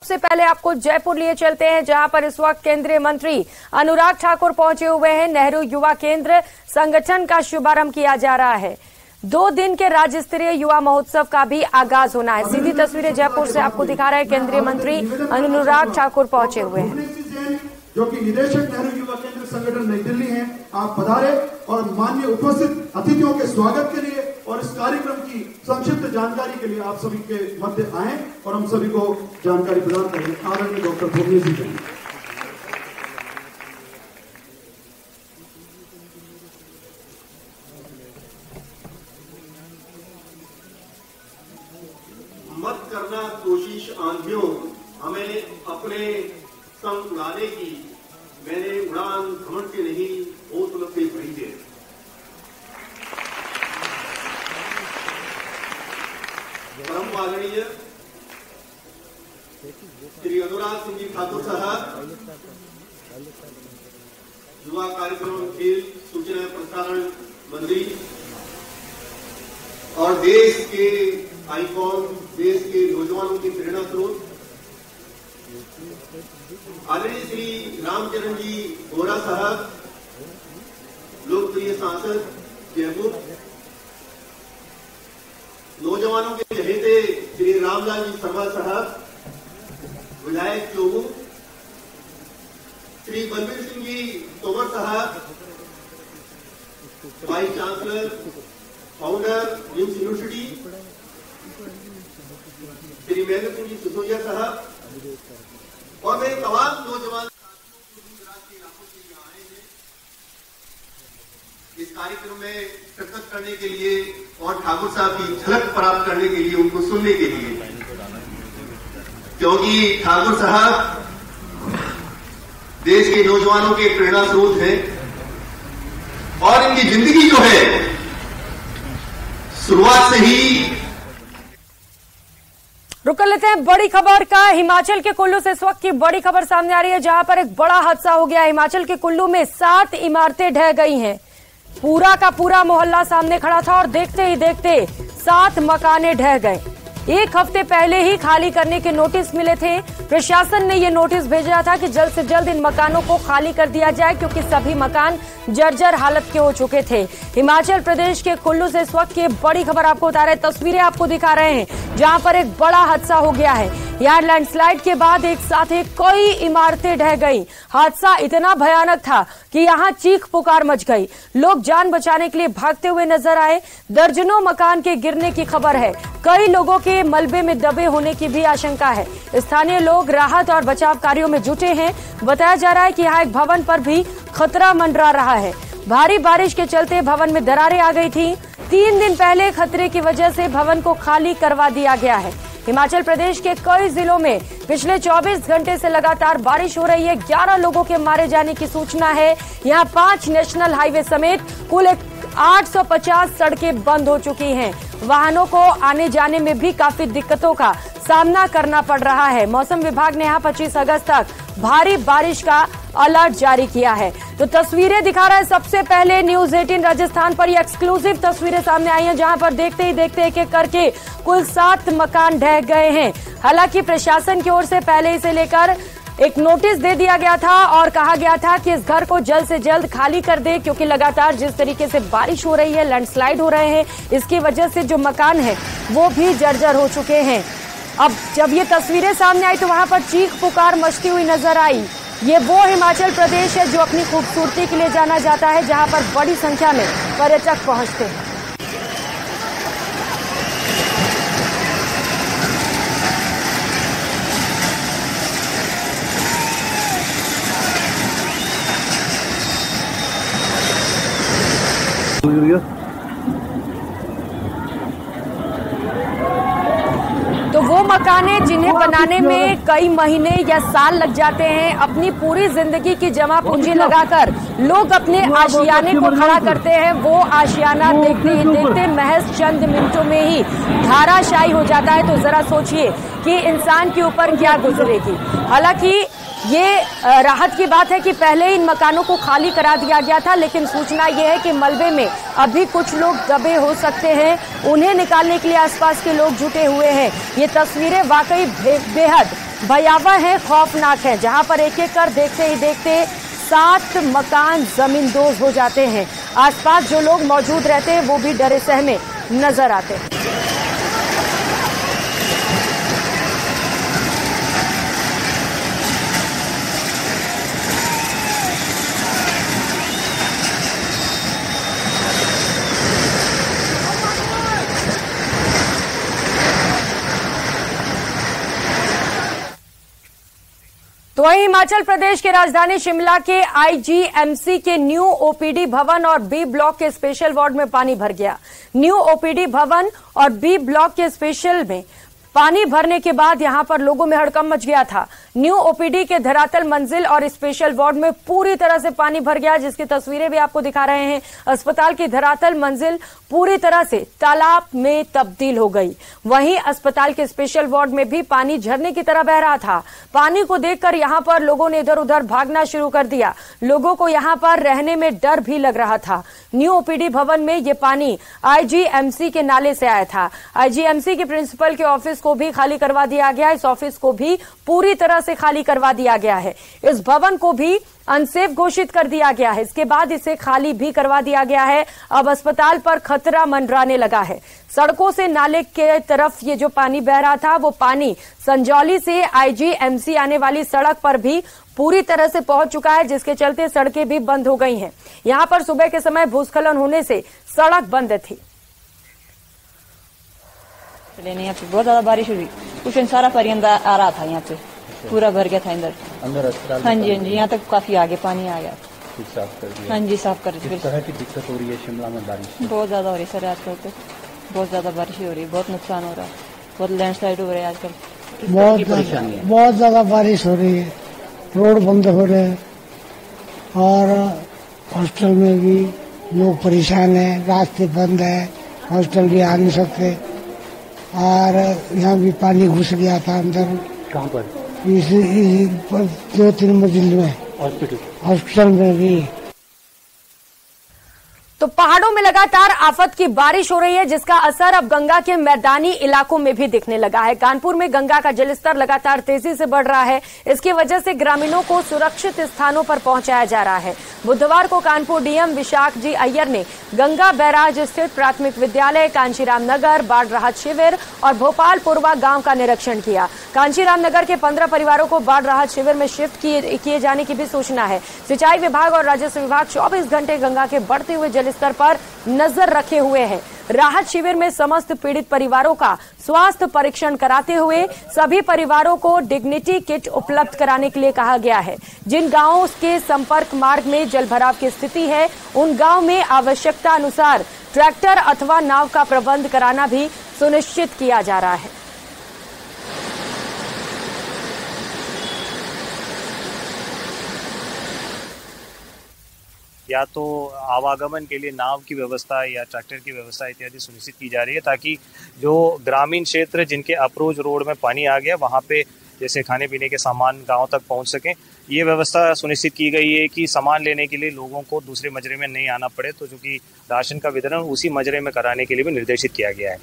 सबसे पहले आपको जयपुर लिए चलते हैं, जहां पर इस वक्त केंद्रीय मंत्री अनुराग ठाकुर पहुंचे हुए हैं। नेहरू युवा केंद्र संगठन का शुभारंभ किया जा रहा है। 2 दिन के राज्य स्तरीय युवा महोत्सव का भी आगाज होना है। सीधी तस्वीरें जयपुर से आपको दिखा रहे हैं। केंद्रीय मंत्री अनुराग ठाकुर पहुंचे हुए हैं, जो कि निदेशक नेहरू युवा केंद्र संगठन नई दिल्ली हैं। आप पधारे और माननीय उपस्थित अतिथियों के स्वागत के लिए और इस कार्यक्रम की संक्षिप्त जानकारी के लिए आप सभी के मध्य आए और हम सभी को जानकारी प्रदान करें। आदरणीय डॉक्टर भोगले जी। मत करना कोशिश आंधियों, हमें अपने संग उड़ाने की, मैंने उड़ान घमंड के नहीं हौसलों से भरी है। परम आदरणीय श्री अनुराग सिंह जी ठाकुर साहब, युवा कार्यक्रम खेल सूचना प्रसारण मंत्री और देश के आइकॉन, देश के नौजवानों की प्रेरणा स्रोत आदरणीय श्री रामचरण जी बोरा साहब, लोकप्रिय सांसद जयपुर, नौजवानों के चहेते श्री रामलाल जी शर्मा साहब, विधायक Chomu, Shri Balbir Singh ji Tomar sahab, vice chancellor founder NIMS university, Shri Mahendra Singh ji Sisodia sahab और मेरे तमाम नौजवान राष्ट्रीय इलाकों से यहाँ आए हैं इस कार्यक्रम में शिरकत करने के लिए और ठाकुर साहब की झलक प्राप्त करने के लिए, उनको सुनने के लिए, क्योंकि ठाकुर साहब देश के नौजवानों के प्रेरणा स्रोत हैं और इनकी जिंदगी जो है शुरुआत से ही। रुक लेते हैं बड़ी खबर का। हिमाचल के कुल्लू से इस वक्त की बड़ी खबर सामने आ रही है, जहां पर एक बड़ा हादसा हो गया। हिमाचल के कुल्लू में 7 इमारतें ढह गई हैं। पूरा का पूरा मोहल्ला सामने खड़ा था और देखते ही देखते 7 मकाने ढह गए। 1 हफ्ते पहले ही खाली करने के नोटिस मिले थे। प्रशासन ने ये नोटिस भेजा था कि जल्द से जल्द इन मकानों को खाली कर दिया जाए, क्योंकि सभी मकान जर्जर हालत के हो चुके थे। हिमाचल प्रदेश के कुल्लू से इस वक्त की बड़ी खबर आपको बता रहे हैं, तस्वीरें आपको दिखा रहे हैं, जहां पर एक बड़ा हादसा हो गया है। यहाँ लैंडस्लाइड के बाद एक साथ कई इमारतें ढह गई। हादसा इतना भयानक था कि यहाँ चीख पुकार मच गई। लोग जान बचाने के लिए भागते हुए नजर आए। दर्जनों मकान के गिरने की खबर है। कई लोगों के मलबे में दबे होने की भी आशंका है। स्थानीय लोग राहत और बचाव कार्यों में जुटे हैं। बताया जा रहा है कि यहाँ एक भवन पर भी खतरा मंडरा रहा है। भारी बारिश के चलते भवन में दरारें आ गई थी। 3 दिन पहले खतरे की वजह से भवन को खाली करवा दिया गया है। हिमाचल प्रदेश के कई जिलों में पिछले 24 घंटे से लगातार बारिश हो रही है। 11 लोगों के मारे जाने की सूचना है। यहाँ 5 नेशनल हाईवे समेत कुल 850 सड़कें बंद हो चुकी हैं। वाहनों को आने जाने में भी काफी दिक्कतों का सामना करना पड़ रहा है। मौसम विभाग ने यहाँ 25 अगस्त तक भारी बारिश का अलर्ट जारी किया है। तो तस्वीरें दिखा रहा है सबसे पहले न्यूज 18 राजस्थान पर। ये एक्सक्लूसिव तस्वीरें सामने आई हैं, जहां पर देखते ही देखते एक एक करके कुल 7 मकान ढह गए हैं। हालांकि प्रशासन की ओर से पहले इसे लेकर एक नोटिस दे दिया गया था और कहा गया था कि इस घर को जल्द से जल्द खाली कर दे, क्योंकि लगातार जिस तरीके से बारिश हो रही है, लैंडस्लाइड हो रहे हैं, इसकी वजह से जो मकान है वो भी जर्जर हो चुके हैं। अब जब ये तस्वीरें सामने आई तो वहां पर चीख पुकार मचती हुई नजर आई। ये वो हिमाचल प्रदेश है जो अपनी खूबसूरती के लिए जाना जाता है, जहां पर बड़ी संख्या में पर्यटक पहुंचते हैं। तो वो मकाने जिन्हें बनाने में कई महीने या साल लग जाते हैं, अपनी पूरी जिंदगी की जमा पूंजी लगाकर लोग अपने आशियाने को खड़ा करते हैं, वो आशियाना देखते ही देखते महज चंद मिनटों में ही धाराशायी हो जाता है। तो जरा सोचिए कि इंसान के ऊपर क्या गुजरेगी। हालांकि ये राहत की बात है कि पहले इन मकानों को खाली करा दिया गया था, लेकिन सूचना ये है कि मलबे में अभी कुछ लोग दबे हो सकते हैं। उन्हें निकालने के लिए आसपास के लोग जुटे हुए हैं। ये तस्वीरें वाकई बेहद भयावह है, खौफनाक है, जहां पर एक एक कर देखते ही देखते 7 मकान जमींदोज हो जाते हैं। आसपास जो लोग मौजूद रहते हैं वो भी डरे सहमे नजर आते हैं। तो वहीं हिमाचल प्रदेश के राजधानी शिमला के आईजीएमसी के न्यू ओपीडी भवन और बी ब्लॉक के स्पेशल वार्ड में पानी भर गया। न्यू ओपीडी भवन और बी ब्लॉक के स्पेशल में पानी भरने के बाद यहां पर लोगों में हड़कंप मच गया था। न्यू ओपीडी के धरातल मंजिल और स्पेशल वार्ड में पूरी तरह से पानी भर गया, जिसकी तस्वीरें भी आपको दिखा रहे हैं। अस्पताल की धरातल मंजिल पूरी तरह से तालाब में तब्दील हो गई। वहीं अस्पताल के स्पेशल वार्ड में भी पानी झरने की तरह बह रहा था। पानी को देखकर यहां पर लोगों ने इधर उधर भागना शुरू कर दिया। लोगों को यहां पर रहने में डर भी लग रहा था। न्यू ओपीडी भवन में ये पानी आईजीएमसी के नाले से आया था। आईजीएमसी के प्रिंसिपल के ऑफिस को भी खाली करवा दिया गया। इस ऑफिस को भी पूरी तरह से खाली करवा दिया गया है। इस भवन को भी अनसेफ घोषित कर दिया गया है। इसके बाद इसे खाली भी करवा दिया गया है। अब अस्पताल पर खतरा मंडराने लगा है। सड़कों से नाले के तरफ ये जो पानी बह रहा था वो पानी संजौली से आईजीएमसी आने वाली सड़क पर भी पूरी तरह से पहुंच चुका है, जिसके चलते सड़कें भी बंद हो गई हैं। यहां पर सुबह के समय भूस्खलन होने से सड़क बंद थी। यहाँ पे बहुत ज्यादा बारिश हुई, कुछ सारा पानी अंदर आ रहा था, यहाँ पे पूरा भर गया था अंदर अस्पताल। हाँ जी, यहाँ तक काफी आगे पानी आ गया। साफ कर दिया? हाँ जी, साफ कर दिया। किस तरह की दिक्कत हो रही है शिमला में? बारिश बहुत ज्यादा हो रही है सर, आजकल तो बहुत ज्यादा बारिश हो रही है, बहुत नुकसान हो रहा है, बहुत लैंडस्लाइड हो रहा है आजकल। बहुत ज्यादा बारिश हो रही है, रोड बंद हो रहे हैं और हॉस्टल में भी लोग परेशान हैं, रास्ते बंद है, हॉस्टल भी आ नहीं सकते और यहाँ भी पानी घुस गया था अंदर। कहाँ पर? इस 2-3 मंजिल में हॉस्पिटल में भी। तो पहाड़ों में लगातार आफत की बारिश हो रही है, जिसका असर अब गंगा के मैदानी इलाकों में भी दिखने लगा है। कानपुर में गंगा का जलस्तर लगातार तेजी से बढ़ रहा है। इसकी वजह से ग्रामीणों को सुरक्षित स्थानों पर पहुंचाया जा रहा है। बुधवार को कानपुर डीएम विशाख जी अय्यर ने गंगा बैराज स्थित प्राथमिक विद्यालय, कांशीराम नगर, बाढ़ राहत शिविर और भोपाल पूर्वा गांव का निरीक्षण किया। कांशीराम नगर के 15 परिवारों को बाढ़ राहत शिविर में शिफ्ट किए जाने की भी सूचना है। सिंचाई विभाग और राजस्व विभाग 24 घंटे गंगा के बढ़ते हुए जलस्तर पर नजर रखे हुए हैं। राहत शिविर में समस्त पीड़ित परिवारों का स्वास्थ्य परीक्षण कराते हुए सभी परिवारों को डिग्निटी किट उपलब्ध कराने के लिए कहा गया है। जिन गांवों के संपर्क मार्ग में जलभराव की स्थिति है, उन गांव में आवश्यकता अनुसार ट्रैक्टर अथवा नाव का प्रबंध कराना भी सुनिश्चित किया जा रहा है। या तो आवागमन के लिए नाव की व्यवस्था या ट्रैक्टर की व्यवस्था इत्यादि सुनिश्चित की जा रही है, ताकि जो ग्रामीण क्षेत्र जिनके अप्रोच रोड में पानी आ गया वहाँ पे जैसे खाने पीने के सामान गांव तक पहुँच सकें, ये व्यवस्था सुनिश्चित की गई है कि सामान लेने के लिए लोगों को दूसरे मजरे में नहीं आना पड़े। तो चूंकि राशन का वितरण उसी मजरे में कराने के लिए भी निर्देशित किया गया है।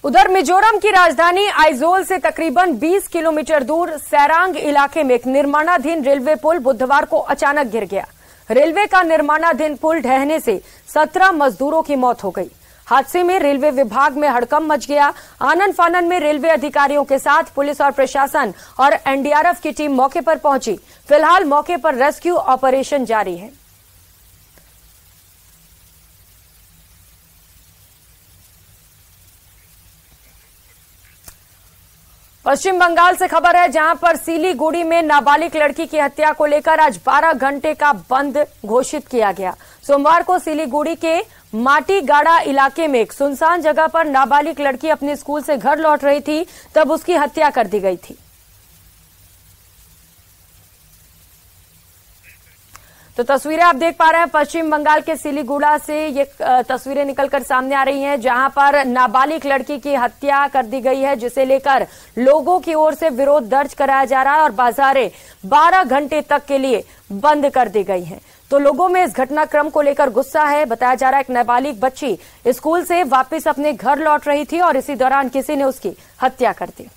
उधर मिजोरम की राजधानी आइजोल से तकरीबन 20 किलोमीटर दूर सैरांग इलाके में एक निर्माणाधीन रेलवे पुल बुधवार को अचानक गिर गया। रेलवे का निर्माणाधीन पुल ढहने से 17 मजदूरों की मौत हो गई। हादसे में रेलवे विभाग में हड़कंप मच गया। आनन फानन में रेलवे अधिकारियों के साथ पुलिस और प्रशासन और एनडीआरएफ की टीम मौके पर पहुंची। फिलहाल मौके पर रेस्क्यू ऑपरेशन जारी है। पश्चिम बंगाल से खबर है, जहां पर सिलीगुड़ी में नाबालिग लड़की की हत्या को लेकर आज 12 घंटे का बंद घोषित किया गया। सोमवार को सिलीगुड़ी के माटीगाड़ा इलाके में एक सुनसान जगह पर नाबालिग लड़की अपने स्कूल से घर लौट रही थी, तब उसकी हत्या कर दी गई थी। तो तस्वीरें आप देख पा रहे हैं, पश्चिम बंगाल के सिलीगुड़ा से ये तस्वीरें निकलकर सामने आ रही हैं, जहां पर नाबालिग लड़की की हत्या कर दी गई है, जिसे लेकर लोगों की ओर से विरोध दर्ज कराया जा रहा है और बाजारें 12 घंटे तक के लिए बंद कर दी गई हैं। तो लोगों में इस घटनाक्रम को लेकर गुस्सा है। बताया जा रहा है एक नाबालिग बच्ची स्कूल से वापस अपने घर लौट रही थी और इसी दौरान किसी ने उसकी हत्या कर दी।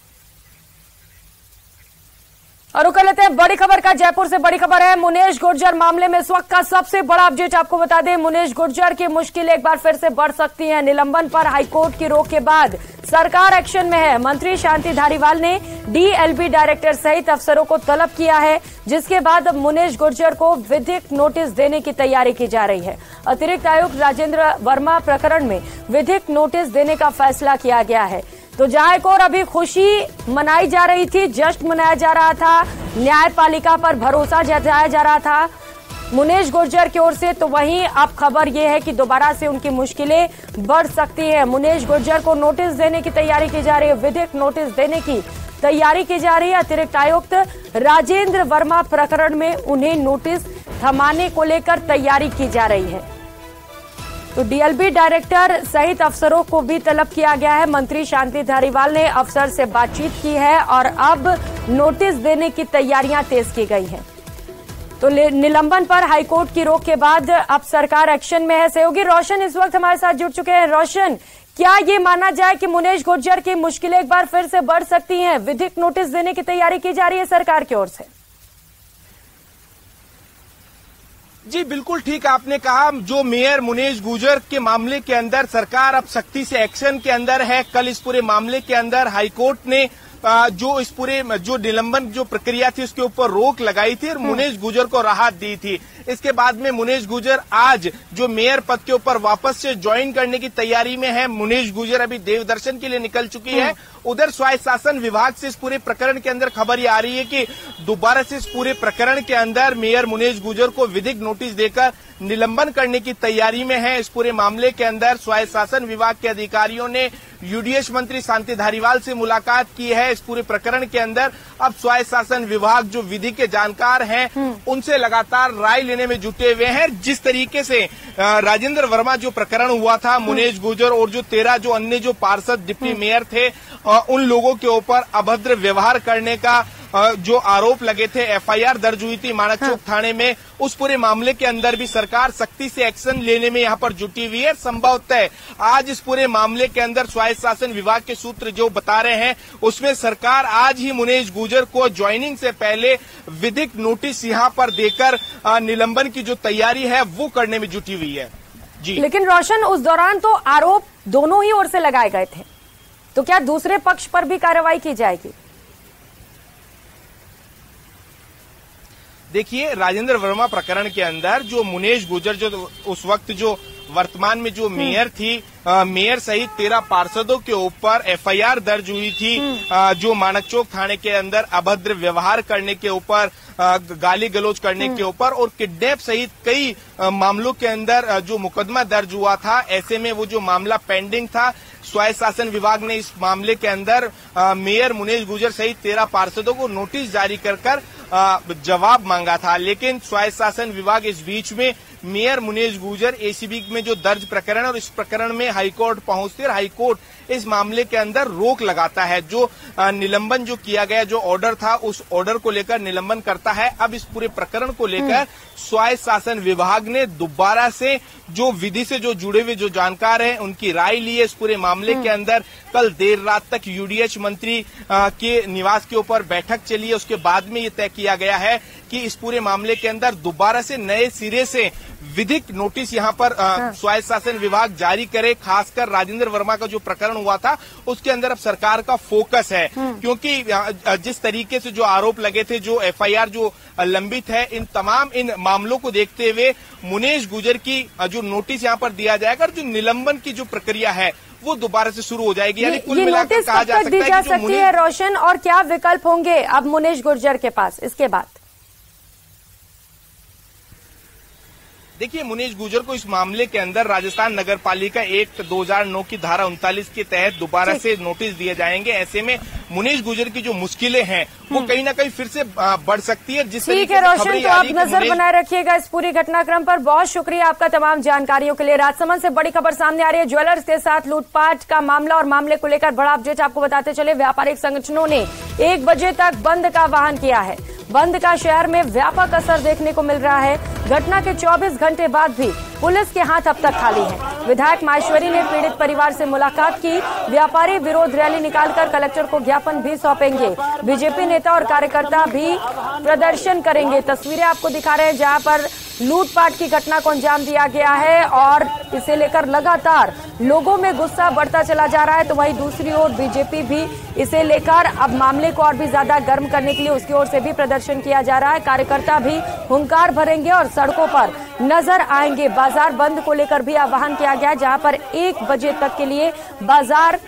और कर लेते हैं बड़ी खबर का। जयपुर से बड़ी खबर है, मुनेश गुर्जर मामले में इस वक्त का सबसे बड़ा अपडेट आपको बता दें। मुनेश गुर्जर की मुश्किल एक बार फिर से बढ़ सकती है। निलंबन पर हाईकोर्ट की रोक के बाद सरकार एक्शन में है। मंत्री शांति धारीवाल ने डीएलबी डायरेक्टर सहित अफसरों को तलब किया है, जिसके बाद अब मुनेश गुर्जर को विधिक नोटिस देने की तैयारी की जा रही है। अतिरिक्त आयुक्त राजेंद्र वर्मा प्रकरण में विधिक नोटिस देने का फैसला किया गया है। तो जहां एक और अभी खुशी मनाई जा रही थी, जश्न मनाया जा रहा था, न्यायपालिका पर भरोसा जताया जा रहा था मुनेश गुर्जर की ओर से, तो वहीं अब खबर यह है कि दोबारा से उनकी मुश्किलें बढ़ सकती है। मुनेश गुर्जर को नोटिस देने की तैयारी की जा रही है, विधिक नोटिस देने की तैयारी की जा रही है। अतिरिक्त आयुक्त राजेंद्र वर्मा प्रकरण में उन्हें नोटिस थमाने को लेकर तैयारी की जा रही है। तो डीएलबी डायरेक्टर सहित अफसरों को भी तलब किया गया है। मंत्री शांति धारीवाल ने अफसर से बातचीत की है और अब नोटिस देने की तैयारियां तेज की गई हैं। तो निलंबन पर हाईकोर्ट की रोक के बाद अब सरकार एक्शन में है। सहयोगी रोशन इस वक्त हमारे साथ जुड़ चुके हैं। रोशन, क्या ये माना जाए कि मुनेश गुर्जर की मुश्किलें एक बार फिर से बढ़ सकती हैं? विधिक नोटिस देने की तैयारी की जा रही है सरकार की ओर से। जी बिल्कुल ठीक आपने कहा। जो मेयर मुनेश गुर्जर के मामले के अंदर सरकार अब सख्ती से एक्शन के अंदर है। कल इस पूरे मामले के अंदर हाईकोर्ट ने जो इस पूरे जो निलंबन जो प्रक्रिया थी उसके ऊपर रोक लगाई थी और मुनेश गुर्जर को राहत दी थी। इसके बाद में मुनेश गुर्जर आज जो मेयर पद के ऊपर वापस से ज्वाइन करने की तैयारी में है। मुनेश गुर्जर अभी देव दर्शन के लिए निकल चुकी है। उधर स्वायत्त शासन विभाग से इस पूरे प्रकरण के अंदर खबर ये आ रही है कि दोबारा से इस पूरे प्रकरण के अंदर मेयर मुनेश गुर्जर को विधिक नोटिस देकर निलंबन करने की तैयारी में है। इस पूरे मामले के अंदर स्वायत्त शासन विभाग के अधिकारियों ने यूडीएच मंत्री शांति धारीवाल से मुलाकात की है। इस पूरे प्रकरण के अंदर अब स्वायत्त शासन विभाग जो विधि के जानकार हैं उनसे लगातार राय लेने में जुटे हुए हैं। जिस तरीके से राजेंद्र वर्मा जो प्रकरण हुआ था, मुनेश गुर्जर और जो 13 जो अन्य जो पार्षद डिप्टी मेयर थे, उन लोगों के ऊपर अभद्र व्यवहार करने का जो आरोप लगे थे, एफआईआर दर्ज हुई थी माणक चौक थाने में, उस पूरे मामले के अंदर भी सरकार सख्ती से एक्शन लेने में यहाँ पर जुटी हुई है। संभवतः आज इस पूरे मामले के अंदर स्वायत्त शासन विभाग के सूत्र जो बता रहे हैं उसमें सरकार आज ही मुनेश गुर्जर को ज्वाइनिंग से पहले विधिक नोटिस यहाँ पर देकर निलंबन की जो तैयारी है वो करने में जुटी हुई है। जी लेकिन रोशन, उस दौरान तो आरोप दोनों ही ओर से लगाए गए थे, तो क्या दूसरे पक्ष पर भी कार्रवाई की जाएगी? देखिए, राजेंद्र वर्मा प्रकरण के अंदर जो मुनेश गुर्जर जो उस वक्त जो वर्तमान में जो मेयर थी, मेयर सहित 13 पार्षदों के ऊपर एफआईआर दर्ज हुई थी जो माणक चौक थाने के अंदर अभद्र व्यवहार करने के ऊपर, गाली गलौज करने के ऊपर और किडनैप सहित कई मामलों के अंदर जो मुकदमा दर्ज हुआ था। ऐसे में वो जो मामला पेंडिंग था, स्वायत्त शासन विभाग ने इस मामले के अंदर मेयर मुनेश गुर्जर सहित 13 पार्षदों को नोटिस जारी कर जवाब मांगा था। लेकिन स्वायत्त शासन विभाग इस बीच में मेयर मुनेश गुर्जर एसीबी में जो दर्ज प्रकरण और इस प्रकरण में हाईकोर्ट पहुंचते और हाईकोर्ट इस मामले के अंदर रोक लगाता है। जो निलंबन जो किया गया जो ऑर्डर था उस ऑर्डर को लेकर निलंबन करता है। अब इस पूरे प्रकरण को लेकर स्वायत्त शासन विभाग ने दोबारा से जो विधि से जो जुड़े हुए जो जानकार हैं उनकी राय ली है। इस पूरे मामले के अंदर कल देर रात तक यूडीएच मंत्री के निवास के ऊपर बैठक चली है। उसके बाद में ये तय किया गया है कि इस पूरे मामले के अंदर दोबारा से नए सिरे से विधिक नोटिस यहाँ पर स्वायत्त शासन विभाग जारी करे। खासकर राजेंद्र वर्मा का जो प्रकरण हुआ था उसके अंदर अब सरकार का फोकस है, क्योंकि जिस तरीके से जो आरोप लगे थे, जो एफआईआर जो लंबित है, इन तमाम इन मामलों को देखते हुए मुनेश गुर्जर की जो नोटिस यहाँ पर दिया जाएगा और जो निलंबन की जो प्रक्रिया है वो दोबारा से शुरू हो जाएगी। यानी कुल मिलाकर कहा जा सकता है रोशन, और क्या विकल्प होंगे अब मुनेश गुर्जर के पास इसके बाद? देखिए, मुनेश गुर्जर को इस मामले के अंदर राजस्थान नगर पालिका एक्ट 2009 की धारा 39 के तहत दोबारा से नोटिस दिए जाएंगे। ऐसे में मुनेश गुर्जर की जो मुश्किलें हैं वो कहीं ना कहीं फिर से बढ़ सकती है। जिस ठीक है रोशन, तो आप नजर बनाए रखिएगा इस पूरी घटनाक्रम पर। बहुत शुक्रिया आपका तमाम जानकारियों के लिए। राजसमंद से बड़ी खबर सामने आ रही है, ज्वेलर्स के साथ लूटपाट का मामला और मामले को लेकर बड़ा अपडेट आपको बताते चले। व्यापारिक संगठनों ने 1 बजे तक बंद का आह्वान किया है। बंद का शहर में व्यापक असर देखने को मिल रहा है। घटना के 24 घंटे बाद भी पुलिस के हाथ अब तक खाली हैं। विधायक माहेश्वरी ने पीड़ित परिवार से मुलाकात की। व्यापारी विरोध रैली निकालकर कलेक्टर को ज्ञापन भी सौंपेंगे। बीजेपी नेता और कार्यकर्ता भी प्रदर्शन करेंगे। तस्वीरें आपको दिखा रहे हैं जहां पर लूटपाट की घटना को अंजाम दिया गया है और इसे लेकर लगातार लोगों में गुस्सा बढ़ता चला जा रहा है। तो वहीं दूसरी ओर बीजेपी भी इसे लेकर अब मामले को और भी ज्यादा गर्म करने के लिए उसकी ओर से भी प्रदर्शन किया जा रहा है। कार्यकर्ता भी हुंकार भरेंगे और सड़कों पर नजर आएंगे। बाजार बंद को लेकर भी आह्वान किया गया, जहां पर 1 बजे तक के लिए बाजार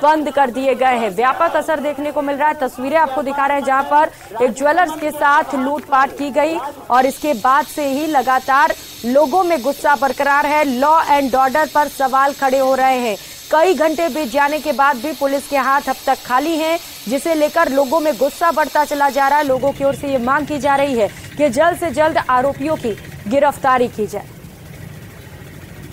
बंद कर दिए गए हैं। व्यापक असर देखने को मिल रहा है। तस्वीरें आपको दिखा रहे हैं जहां पर एक ज्वेलर्स के साथ लूटपाट की गई और इसके बाद से ही लगातार लोगों में गुस्सा बरकरार है। लॉ एंड ऑर्डर पर सवाल खड़े हो रहे हैं। कई घंटे बीत जाने के बाद भी पुलिस के हाथ अब तक खाली हैं, जिसे लेकर लोगों में गुस्सा बढ़ता चला जा रहा है। लोगों की ओर से ये मांग की जा रही है कि जल्द से जल्द आरोपियों की गिरफ्तारी की जाए।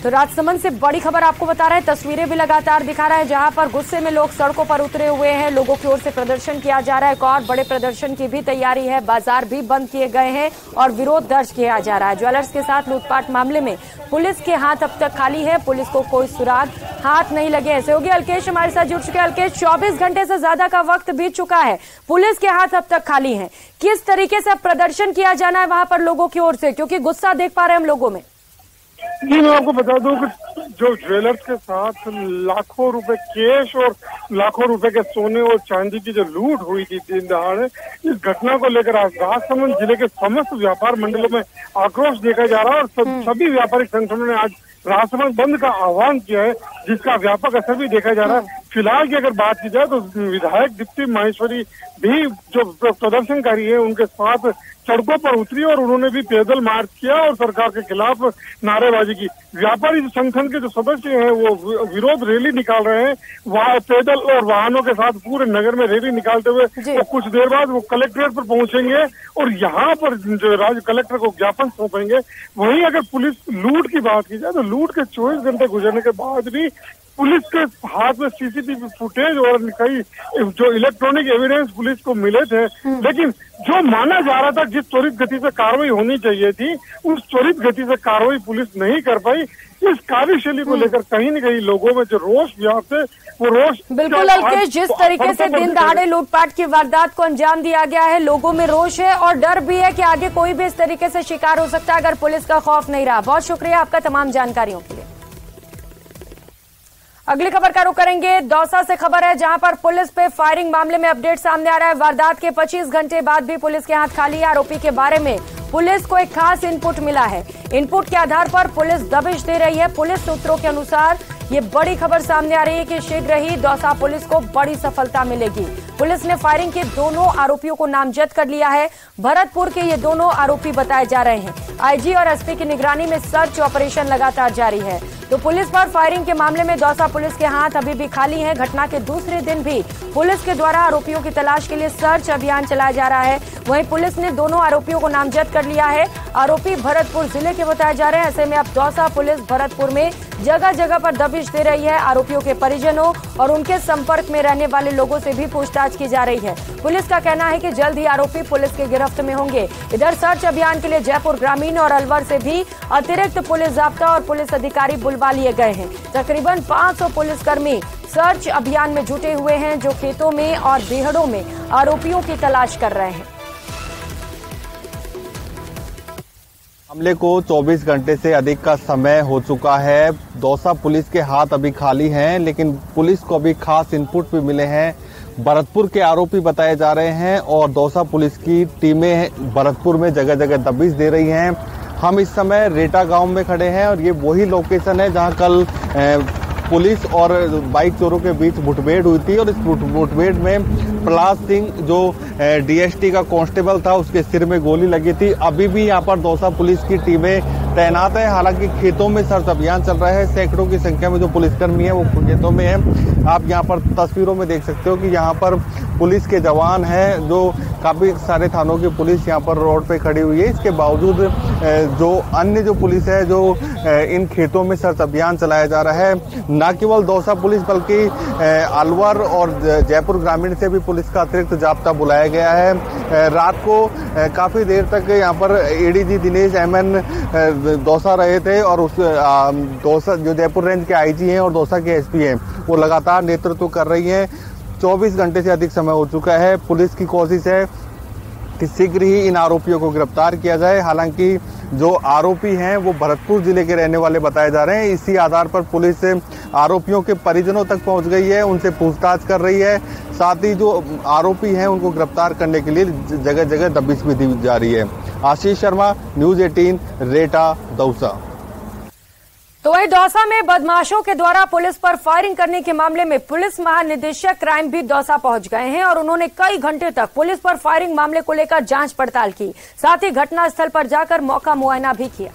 तो राजसमंद से बड़ी खबर आपको बता रहे हैं। तस्वीरें भी लगातार दिखा रहे हैं जहां पर गुस्से में लोग सड़कों पर उतरे हुए हैं। लोगों की ओर से प्रदर्शन किया जा रहा है। एक और बड़े प्रदर्शन की भी तैयारी है। बाजार भी बंद किए गए हैं और विरोध दर्ज किया जा रहा है। ज्वेलर्स के साथ लूटपाट मामले में पुलिस के हाथ अब तक खाली है। पुलिस को कोई सुराग हाथ नहीं लगे। ऐसे होगी अल्केश हमारे साथ जुड़ चुके हैं। अल्केश, 24 घंटे से ज्यादा का वक्त बीत चुका है, पुलिस के हाथ अब तक खाली है। किस तरीके से प्रदर्शन किया जाना है वहां पर लोगों की ओर से, क्योंकि गुस्सा देख पा रहे हैं हम लोगों में? जी, मैं आपको बता दूं कि जो ज्वेलर्स के साथ लाखों रुपए कैश और लाखों रुपए के सोने और चांदी की जो लूट हुई थी दिन दहाड़े, इस घटना को लेकर आज राजसमंद जिले के समस्त व्यापार मंडलों में आक्रोश देखा जा रहा है और सभी व्यापारिक संगठनों ने आज राजसमंद बंद का आह्वान किया है, जिसका व्यापक असर भी देखा जा रहा है। फिलहाल की अगर बात की जाए तो विधायक दीप्ति माहेश्वरी भी जो प्रदर्शनकारी है उनके साथ सड़कों पर उतरी और उन्होंने भी पैदल मार्च किया और सरकार के खिलाफ नारेबाजी की। व्यापारी संगठन के जो सदस्य हैं वो विरोध रैली निकाल रहे हैं, वहाँ पैदल और वाहनों के साथ पूरे नगर में रैली निकालते हुए वो कुछ देर बाद वो कलेक्ट्रेट पर पहुंचेंगे और यहाँ पर जो राज्य कलेक्टर को ज्ञापन सौंपेंगे। वहीं अगर पुलिस लूट की बात की जाए तो लूट के 24 घंटे गुजरने के बाद भी पुलिस के हाथ में सीसीटीवी फुटेज और कई जो इलेक्ट्रॉनिक एविडेंस पुलिस को मिले थे, लेकिन जो माना जा रहा था जिस त्वरित गति से कार्रवाई होनी चाहिए थी, उस त्वरित गति से कार्रवाई पुलिस नहीं कर पाई। इस कार्यशैली को लेकर कहीं न कहीं लोगों में जो रोष व्याप्त है वो रोष बिल्कुल अल्केश, जिस तरीके से दिन दहाड़े लूटपाट की वारदात को अंजाम दिया गया है, लोगों में रोष है और डर भी है कि आगे कोई भी इस तरीके से शिकार हो सकता है अगर पुलिस का खौफ नहीं रहा। बहुत शुक्रिया आपका तमाम जानकारियों के लिए। अगली खबर का रुख करेंगे। दौसा से खबर है जहां पर पुलिस पे फायरिंग मामले में अपडेट सामने आ रहा है। वारदात के 25 घंटे बाद भी पुलिस के हाथ खाली है। आरोपी के बारे में पुलिस को एक खास इनपुट मिला है। इनपुट के आधार पर पुलिस दबिश दे रही है। पुलिस सूत्रों के अनुसार ये बड़ी खबर सामने आ रही है कि शीघ्र ही दौसा पुलिस को बड़ी सफलता मिलेगी। पुलिस ने फायरिंग के दोनों आरोपियों को नामजद कर लिया है। भरतपुर के ये दोनों आरोपी बताए जा रहे हैं। आईजी और एसपी की निगरानी में सर्च ऑपरेशन लगातार जारी है। तो पुलिस पर फायरिंग के मामले में दौसा पुलिस के हाथ अभी भी खाली हैं। घटना के दूसरे दिन भी पुलिस के द्वारा आरोपियों की तलाश के लिए सर्च अभियान चलाया जा रहा है। वहीं पुलिस ने दोनों आरोपियों को नामजद कर लिया है। आरोपी भरतपुर जिले के बताए जा रहे हैं। ऐसे में अब दौसा पुलिस भरतपुर में जगह जगह पर दबिश दे रही है। आरोपियों के परिजनों और उनके संपर्क में रहने वाले लोगों से भी पूछताछ की जा रही है। पुलिस का कहना है कि जल्द ही आरोपी पुलिस के गिरफ्त में होंगे। इधर सर्च अभियान के लिए जयपुर ग्रामीण और अलवर से भी अतिरिक्त पुलिस जाब्ता और पुलिस अधिकारी बुलवा लिए गए हैं। तकरीबन 500 पुलिसकर्मी सर्च अभियान में जुटे हुए हैं, जो खेतों में और बेहड़ों में आरोपियों की तलाश कर रहे हैं। मामले को 24 घंटे से अधिक का समय हो चुका है। दौसा पुलिस के हाथ अभी खाली हैं, लेकिन पुलिस को अभी खास इनपुट भी मिले हैं। भरतपुर के आरोपी बताए जा रहे हैं और दौसा पुलिस की टीमें भरतपुर में जगह जगह दबिश दे रही हैं। हम इस समय रेटा गांव में खड़े हैं और ये वही लोकेशन है जहां कल पुलिस और बाइक चोरों के बीच मुठभेड़ हुई थी और इस मुठभेड़ में प्रहलाद सिंह जो डीएसटी का कांस्टेबल था उसके सिर में गोली लगी थी। अभी भी यहाँ पर दौसा पुलिस की टीमें तैनात है। हालांकि खेतों में सर्च अभियान चल रहा है। सैकड़ों की संख्या में जो पुलिसकर्मी है वो खेतों में है। आप यहाँ पर तस्वीरों में देख सकते हो कि यहाँ पर पुलिस के जवान हैं, जो काफी सारे थानों की पुलिस यहाँ पर रोड पे खड़ी हुई है। इसके बावजूद जो अन्य जो पुलिस है जो इन खेतों में सर्च अभियान चलाया जा रहा है। न केवल दौसा पुलिस बल्कि अलवर और जयपुर ग्रामीण से भी पुलिस का अतिरिक्त जाब्ता बुलाया गया है। रात को काफी देर तक यहाँ पर एडीजी दिनेश एमएन दौसा रहे थे और उस दौसा जो जयपुर रेंज के आईजी हैं और दौसा के एसपी हैं वो लगातार नेतृत्व कर रही हैं। 24 घंटे से अधिक समय हो चुका है। पुलिस की कोशिश है कि शीघ्र ही इन आरोपियों को गिरफ्तार किया जाए। हालांकि जो आरोपी हैं वो भरतपुर जिले के रहने वाले बताए जा रहे हैं। इसी आधार पर पुलिस आरोपियों के परिजनों तक पहुंच गई है, उनसे पूछताछ कर रही है। साथ ही जो आरोपी हैं उनको गिरफ्तार करने के लिए जगह जगह दबिश भी दी जा रही है। आशीष शर्मा, न्यूज़ 18, रेटा, दौसा। तो वहीं दौसा में बदमाशों के द्वारा पुलिस पर फायरिंग करने के मामले में पुलिस महानिदेशक क्राइम भी दौसा पहुंच गए हैं और उन्होंने कई घंटे तक पुलिस पर फायरिंग मामले को लेकर जांच पड़ताल की। साथ ही घटनास्थल पर जाकर मौका मुआयना भी किया।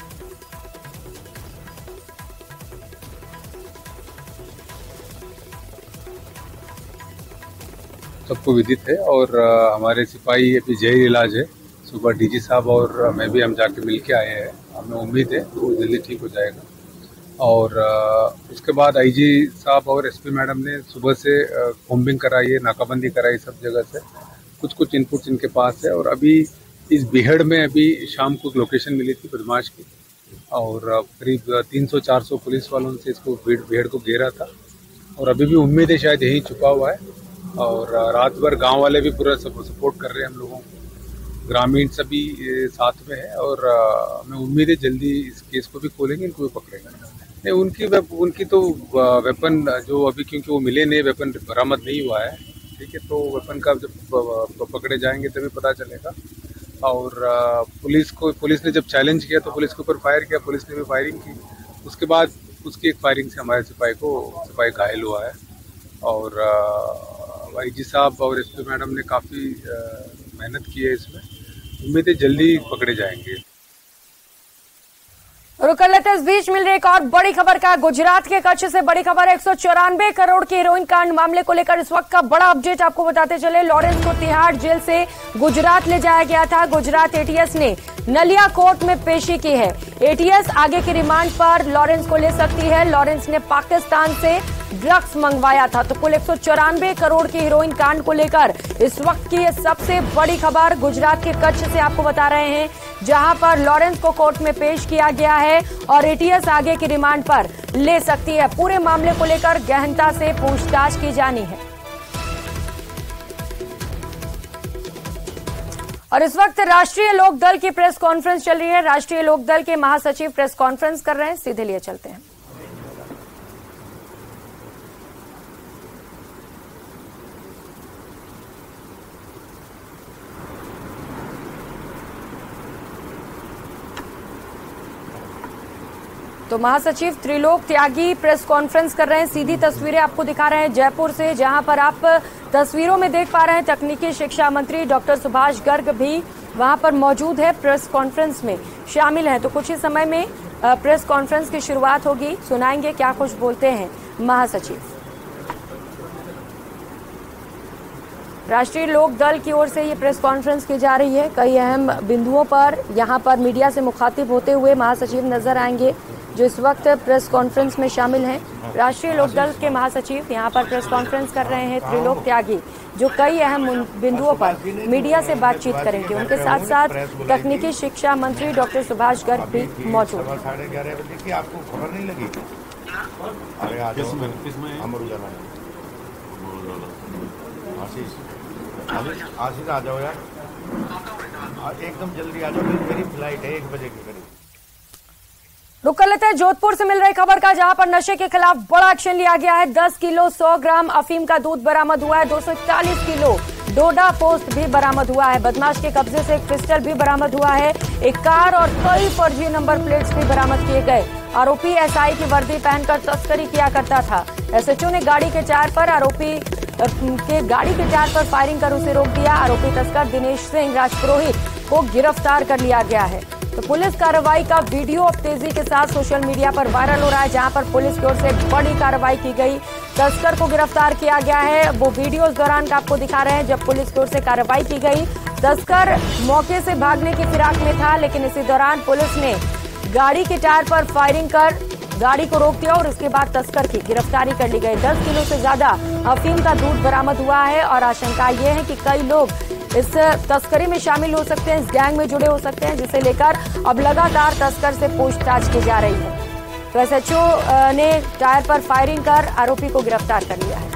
सबको विदित है और हमारे सिपाही अभी जय इलाज है। सुबह डीजी साहब और मैं भी हम जाके मिल के आए हैं। हमें उम्मीद है वो जल्दी ठीक हो जाएगा। और उसके बाद आईजी साहब और एसपी मैडम ने सुबह से कॉम्बिंग कराई है, नाकाबंदी कराई सब जगह से। कुछ इनपुट्स इनके पास है और अभी इस बिहड़ में अभी शाम को एक लोकेशन मिली थी बदमाश की और करीब 300-400 पुलिस वालों से इसको बिहड़ को घेरा था और अभी भी उम्मीद है शायद यहीं छुपा हुआ है। और रात भर गाँव वाले भी पूरा सपोर्ट कर रहे हैं हम लोगों को, ग्रामीण सभी साथ में है और हमें उम्मीद है जल्दी इस केस को भी खोलेंगे, इनको भी पकड़ेंगे। नहीं, उनकी तो वेपन जो अभी क्योंकि वो मिले नहीं, वेपन बरामद नहीं हुआ है, ठीक है, तो वेपन का जब पकड़े जाएंगे तभी पता चलेगा। और पुलिस ने जब चैलेंज किया तो पुलिस के ऊपर फायर किया, पुलिस ने भी फायरिंग की। उसके बाद उसकी एक फायरिंग से हमारे सिपाही घायल हुआ है और आईजी साहब और एसपी मैडम ने काफ़ी मेहनत की है इसमें। उम्मीद है जल्दी पकड़े जाएंगे। रुक कर लेते इस बीच मिल रही एक और बड़ी खबर का। गुजरात के कच्छ से बड़ी खबर है। 194 करोड़ के हेरोइन कांड मामले को लेकर इस वक्त का बड़ा अपडेट आपको बताते चले। लॉरेंस को तिहाड़ जेल से गुजरात ले जाया गया था। गुजरात एटीएस ने नलिया कोर्ट में पेशी की है। एटीएस आगे की रिमांड पर लॉरेंस को ले सकती है। लॉरेंस ने पाकिस्तान से ड्रग्स मंगवाया था। तो कुल 194 करोड़ के हेरोइन कांड को लेकर इस वक्त की ये सबसे बड़ी खबर गुजरात के कच्छ से आपको बता रहे हैं, जहां पर लॉरेंस को कोर्ट में पेश किया गया है और एटीएस आगे की रिमांड पर ले सकती है। पूरे मामले को लेकर गहनता से पूछताछ की जानी है। और इस वक्त राष्ट्रीय लोकदल की प्रेस कॉन्फ्रेंस चल रही है। राष्ट्रीय लोकदल के महासचिव प्रेस कॉन्फ्रेंस कर रहे हैं, सीधे लिए चलते हैं। तो महासचिव त्रिलोक त्यागी प्रेस कॉन्फ्रेंस कर रहे हैं। सीधी तस्वीरें आपको दिखा रहे हैं जयपुर से, जहां पर आप तस्वीरों में देख पा रहे हैं तकनीकी शिक्षा मंत्री डॉक्टर सुभाष गर्ग भी वहां पर मौजूद है, प्रेस कॉन्फ्रेंस में शामिल हैं। तो कुछ ही समय में प्रेस कॉन्फ्रेंस की शुरुआत होगी। सुनाएंगे क्या कुछ बोलते हैं महासचिव। राष्ट्रीय लोक दल की ओर से ये प्रेस कॉन्फ्रेंस की जा रही है। कई अहम बिंदुओं पर यहां पर मीडिया से मुखातिब होते हुए महासचिव नजर आएंगे, जो इस वक्त प्रेस कॉन्फ्रेंस में शामिल हैं। राष्ट्रीय लोकदल के महासचिव यहां पर प्रेस कॉन्फ्रेंस कर रहे हैं त्रिलोक त्यागी, जो कई अहम बिंदुओं पर मीडिया से बातचीत करेंगे। उनके साथ साथ तकनीकी शिक्षा मंत्री डॉक्टर सुभाष गर्ग भी मौजूद हैं। 11:30 बजे की आपको खबर नहीं लगी? अरे आशीष आ जाओ यार, एकदम जल्दी आ जाओ, मेरी फ्लाइट है 1 बजे के करीब। रुक कर लेते हैं जोधपुर से मिल रही खबर का, जहां पर नशे के खिलाफ बड़ा एक्शन लिया गया है। 10 किलो 100 ग्राम अफीम का दूध बरामद हुआ है। 241 किलो डोडा पोस्ट भी बरामद हुआ है। बदमाश के कब्जे से एक पिस्टल भी बरामद हुआ है। एक कार और कई फर्जी नंबर प्लेट्स भी बरामद किए गए। आरोपी एसआई की वर्दी पहनकर तस्करी किया करता था। एसएचओ ने गाड़ी के टायर पर आरोपी के गाड़ी के टायर पर फायरिंग कर उसे रोक दिया। आरोपी तस्कर दिनेश सिंह राजपुरोहित को गिरफ्तार कर लिया गया है। तो पुलिस कार्रवाई का वीडियो अब तेजी के साथ सोशल मीडिया पर वायरल हो रहा है, जहां पर पुलिस की ओर से बड़ी कार्रवाई की गई। तस्कर को गिरफ्तार किया गया है। वो वीडियो उस दौरान का आपको दिखा रहे हैं जब पुलिस की ओर से कार्रवाई की गई। तस्कर मौके से भागने की फिराक में था, लेकिन इसी दौरान पुलिस ने गाड़ी के टायर पर फायरिंग कर गाड़ी को रोक दिया और उसके बाद तस्कर की गिरफ्तारी कर ली गई। 10 किलो से ज्यादा अफीम का दूध बरामद हुआ है और आशंका ये है कि कई लोग इस तस्करी में शामिल हो सकते हैं, इस गैंग में जुड़े हो सकते हैं, जिसे लेकर अब लगातार तस्कर से पूछताछ की जा रही है। तो एसएचओ ने टायर पर फायरिंग कर आरोपी को गिरफ्तार कर लिया है।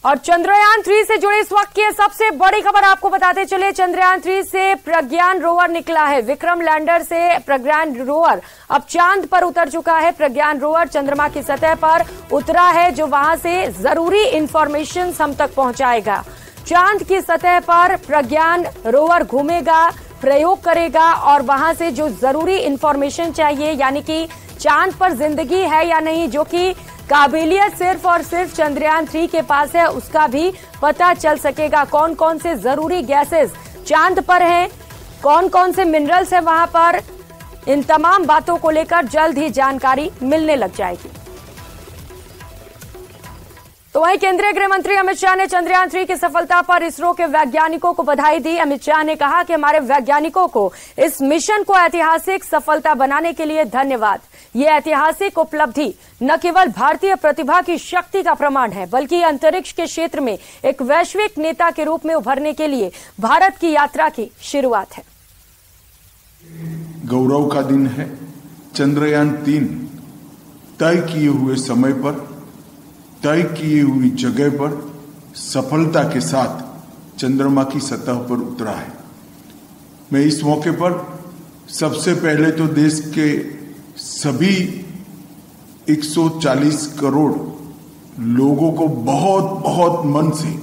और चंद्रयान 3 से जुड़ी इस वक्त की सबसे बड़ी खबर आपको बताते चले। चंद्रयान 3 से प्रज्ञान रोवर निकला है। विक्रम लैंडर से प्रज्ञान रोवर अब चांद पर उतर चुका है। प्रज्ञान रोवर चंद्रमा की सतह पर उतरा है, जो वहां से जरूरी इंफॉर्मेशन हम तक पहुंचाएगा। चांद की सतह पर प्रज्ञान रोवर घूमेगा, प्रयोग करेगा और वहां से जो जरूरी इंफॉर्मेशन चाहिए, यानी कि चांद पर जिंदगी है या नहीं, जो कि काबिलियत सिर्फ और सिर्फ चंद्रयान 3 के पास है, उसका भी पता चल सकेगा। कौन कौन से जरूरी गैसेस चांद पर हैं, कौन कौन से मिनरल्स हैं वहां पर, इन तमाम बातों को लेकर जल्द ही जानकारी मिलने लग जाएगी। तो वहीं केंद्रीय गृह मंत्री अमित शाह ने चंद्रयान 3 की सफलता पर इसरो के वैज्ञानिकों को बधाई दी। अमित शाह ने कहा कि हमारे वैज्ञानिकों को इस मिशन को ऐतिहासिक सफलता बनाने के लिए धन्यवाद। ये ऐतिहासिक उपलब्धि न केवल भारतीय प्रतिभा की शक्ति का प्रमाण है, बल्कि अंतरिक्ष के क्षेत्र में एक वैश्विक नेता के रूप में उभरने के लिए भारत की यात्रा की शुरुआत है। गौरव का दिन है। चंद्रयान 3 तय किए हुए समय पर, तय की हुई जगह पर सफलता के साथ चंद्रमा की सतह पर उतरा है। मैं इस मौके पर सबसे पहले तो देश के सभी 140 करोड़ लोगों को बहुत बहुत मन से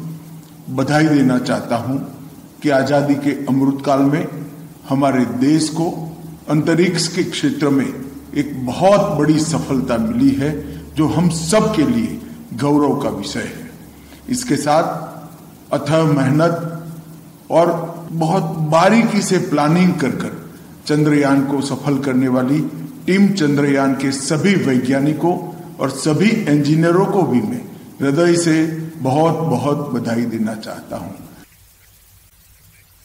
बधाई देना चाहता हूं कि आजादी के अमृतकाल में हमारे देश को अंतरिक्ष के क्षेत्र में एक बहुत बड़ी सफलता मिली है, जो हम सब के लिए गौरव का विषय है। इसके साथ अथक मेहनत और बहुत बारीकी से प्लानिंग कर चंद्रयान को सफल करने वाली टीम चंद्रयान के सभी वैज्ञानिकों और सभी इंजीनियरों को भी मैं हृदय से बहुत बहुत बधाई देना चाहता हूं।